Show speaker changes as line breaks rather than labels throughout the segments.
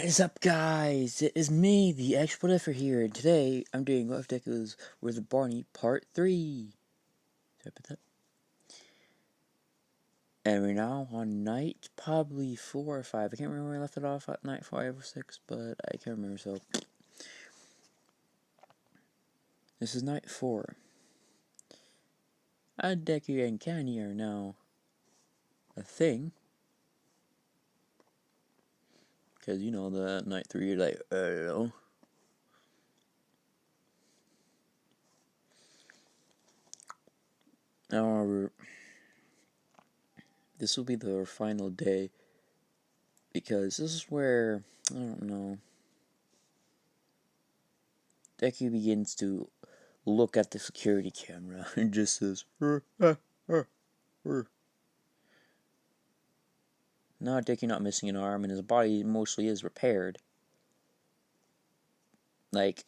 What is up, guys? It is me, the Expletive here, and today I'm doing Left Deku's Withered Bonnie Part 3. Sorry about that. And we're now on night probably 4 or 5. I can't remember where I left it off at night 5 or 6, but I can't remember, so. This is night 4. Deku and Candy are now a thing. Because, you know, the night 3, you're like, However, this will be the final day, because this is where, I don't know, Deku begins to look at the security camera and just says, Now Deku not missing an arm and his body mostly is repaired. Like,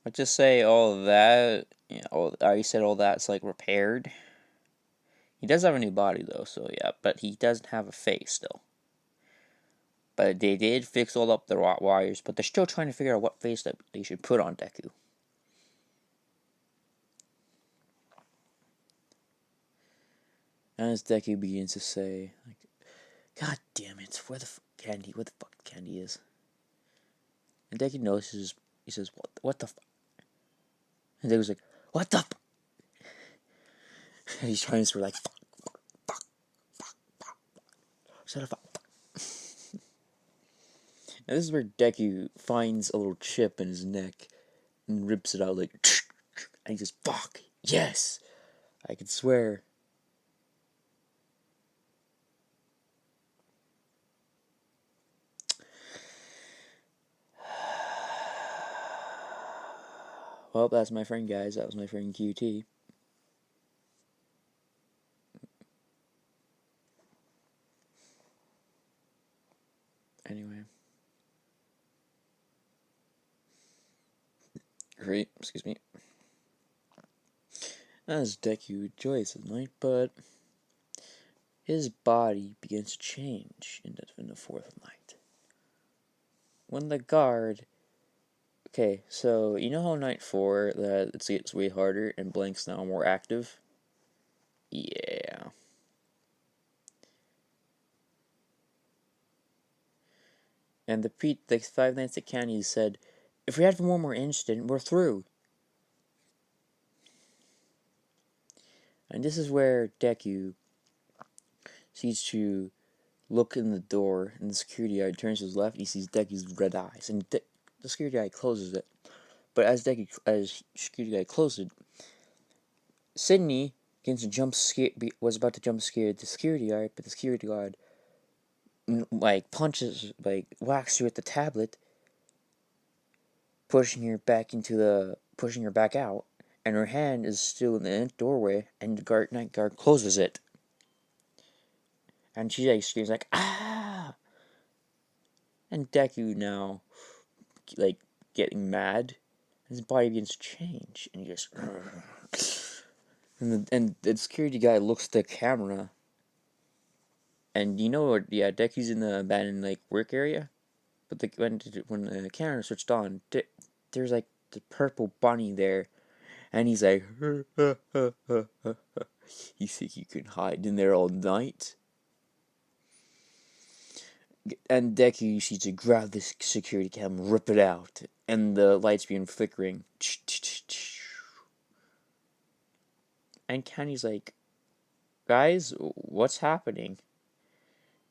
let's just say all of that, I already said all that's like repaired. He does have a new body though, so yeah, but he doesn't have a face still. But they did fix all up the wires, but they're still trying to figure out what face that they should put on Deku. And as Deku begins to say, like, God damn it, where the fuck Candy is. And Deku notices, he says, what the fuck? And Deku's like, what the fuck? And he's trying to swear like, fuck. Shut up, fuck. And this is where Deku finds a little chip in his neck and rips it out like, and he says, fuck, yes, I can swear. Well, that's my friend, guys. That was my friend QT. Anyway. Great, excuse me. As Deku enjoys his night, but his body begins to change in the fourth night. When the guard... Okay, so you know how night 4 that it gets way harder and Blank's now more active? Yeah. And the 5 nights at Candy said, if we have one more incident, we're through. And this is where Deku sees to look in the door, and the security guard turns to his left, and he sees Deku's red eyes, and the security guard closes it. But as security guard closes it, Sydney was about to jump scare the security guard, but the security guard punches, whacks her with the tablet, pushing her back out, and her hand is still in the doorway, and the night guard closes it. And she screams like, ah! And Deku now, getting mad, his body begins to change, and he just... And the security guy looks at the camera, and you know what, yeah, Deku's in the abandoned, work area, but when the camera switched on, there's, the purple bunny there, and he's like, you think you can hide in there all night? And Deku, you see to grab this security cam, rip it out, and the lights begin flickering. And Candy's like, guys, what's happening?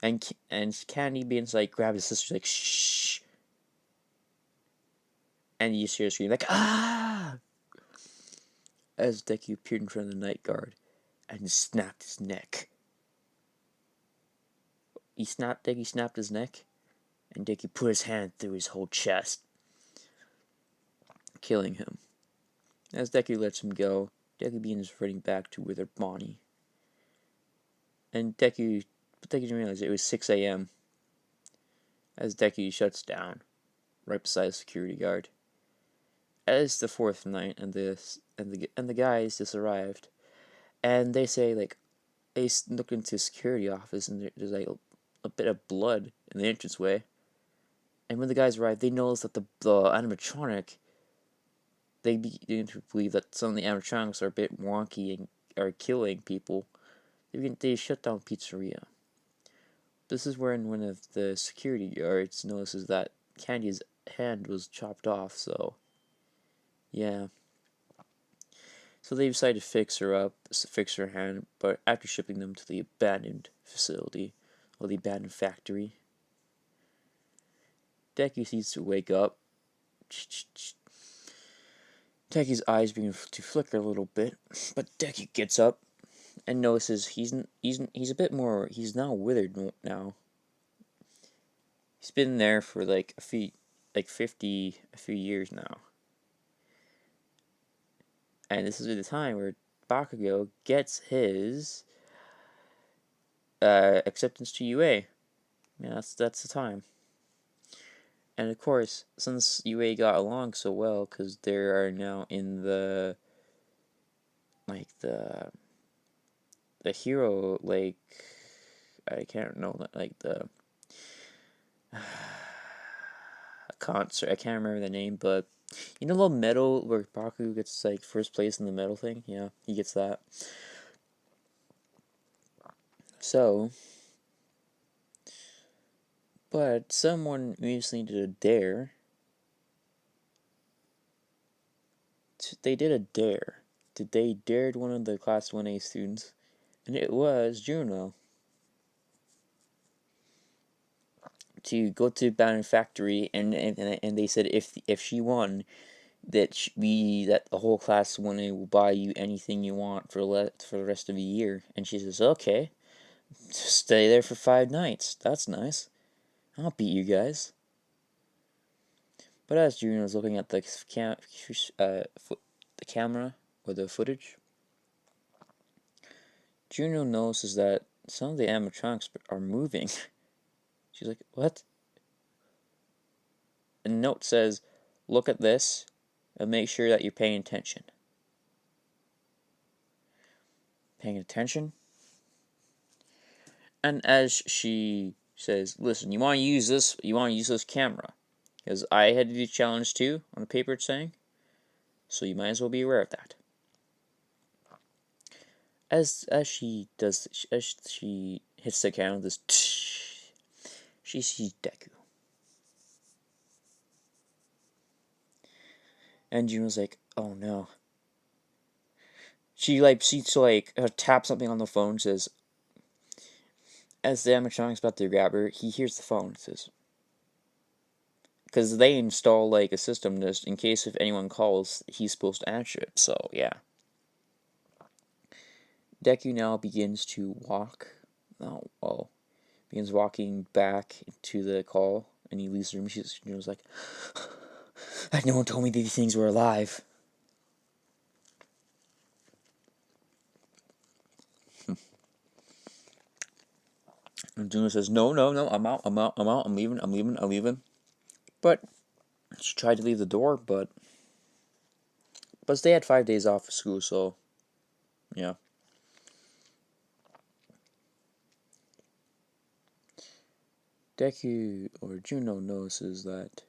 And Candy begins grab his sister, like, shh. And you see her scream like, ah! As Deku appeared in front of the night guard and snapped his neck. Deku snapped his neck, and Deku put his hand through his whole chest, killing him. As Deku lets him go, Deku begins running back to Withered Bonnie. And Deku didn't realize it was 6 a.m. as Deku shuts down, right beside the security guard. As the fourth night, and the guys just arrived, and they say they look into the security office, and there's a bit of blood in the entranceway. And when the guys arrive, they notice that the animatronic, they begin to believe that some of the animatronics are a bit wonky and are killing people. They shut down pizzeria. This is when one of the security guards notices that Candy's hand was chopped off, so yeah. So they decide to fix her up, fix her hand, but after shipping them to the abandoned facility, or the abandoned factory, Deku seems to wake up. Deku's eyes begin to flicker a little bit, but Deku gets up and notices he's a bit more. He's now withered now. He's been there for like a few years now, and this is the time where Bakugo gets his acceptance to UA. Yeah, that's the time. And of course, since UA got along so well, because they are now in the the hero, like, I can't know, like the concert. I can't remember the name, but you know the little medal where Baku gets like first place in the medal thing. Yeah, he gets that. So, but someone recently did a dare. They did a dare. They dared one of the class 1A students, and it was Juno, to go to Banner Factory, and they said if she won, that the whole class 1A will buy you anything you want for the rest of the year. And she says, okay, just stay there for 5 nights. That's nice. I'll beat you guys. But as Juno is looking at the camera or the footage, Juno notices that some of the animatronics are moving. She's like, what? And the note says, look at this and make sure that you're paying attention. Paying attention? And as she says, listen, you want to use this camera. Because I had to do challenge too on the paper it's saying. So you might as well be aware of that. As she hits the camera, this she sees Deku. And Juno's like, oh no. She taps something on the phone, says, as the animatronic's about to grab her, he hears the phone, says, because they install like a system just in case if anyone calls, he's supposed to answer it. So yeah. Deku now begins to walk. Begins walking back to the call, and he leaves the room. She's like, no one told me these things were alive. And Juno says, no, I'm out, I'm leaving. But she tried to leave the door, but they had 5 days off of school, so yeah. Deku or Juno notices that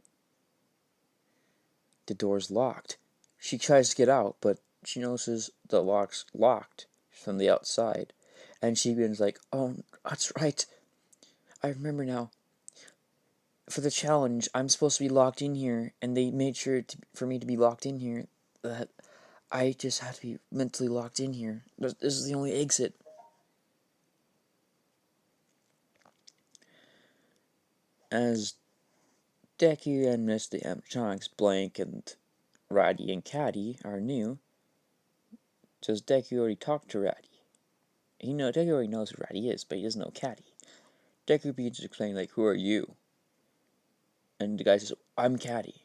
the door's locked. She tries to get out, but she notices the lock's locked from the outside. And she begins like, oh, that's right. I remember now. For the challenge, I'm supposed to be locked in here, and they made sure for me to be locked in here. That I just had to be mentally locked in here. This is the only exit. As Deku and Miss the animatronics, Blank and Ratty and Caddy are new, says Deku already talked to Ratty. Deku already knows who Ratty is, but he doesn't know Caddy. Deku begins to explain, like, who are you? And the guy says, I'm Caddy.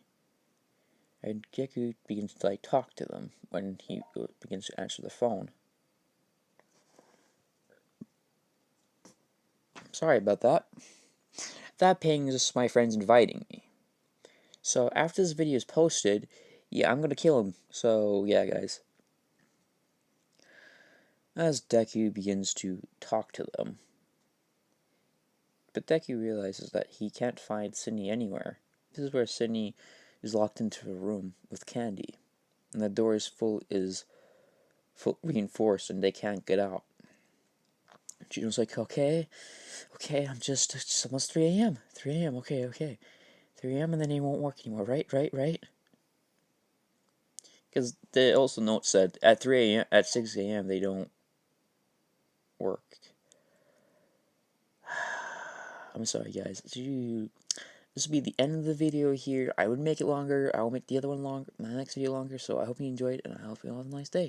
And Deku begins to, like, talk to them when he begins to answer the phone. Sorry about that. That ping is just my friends inviting me. So after this video is posted, yeah, I'm gonna kill him. So yeah, guys. As Deku begins to talk to them, but Deku realizes that he can't find Sydney anywhere. This is where Sydney is locked into a room with Candy, and the door is full reinforced, and they can't get out. Juno's like, okay, I'm it's almost 3 a.m. 3 a.m. Okay. 3 a.m. and then it won't work anymore, right? Because the also note said at 3 a.m. at 6 a.m. they don't work. I'm sorry, guys. This will be the end of the video here. I would make it longer. I will make the other one longer, my next video longer. So I hope you enjoyed, and I hope you all have a nice day.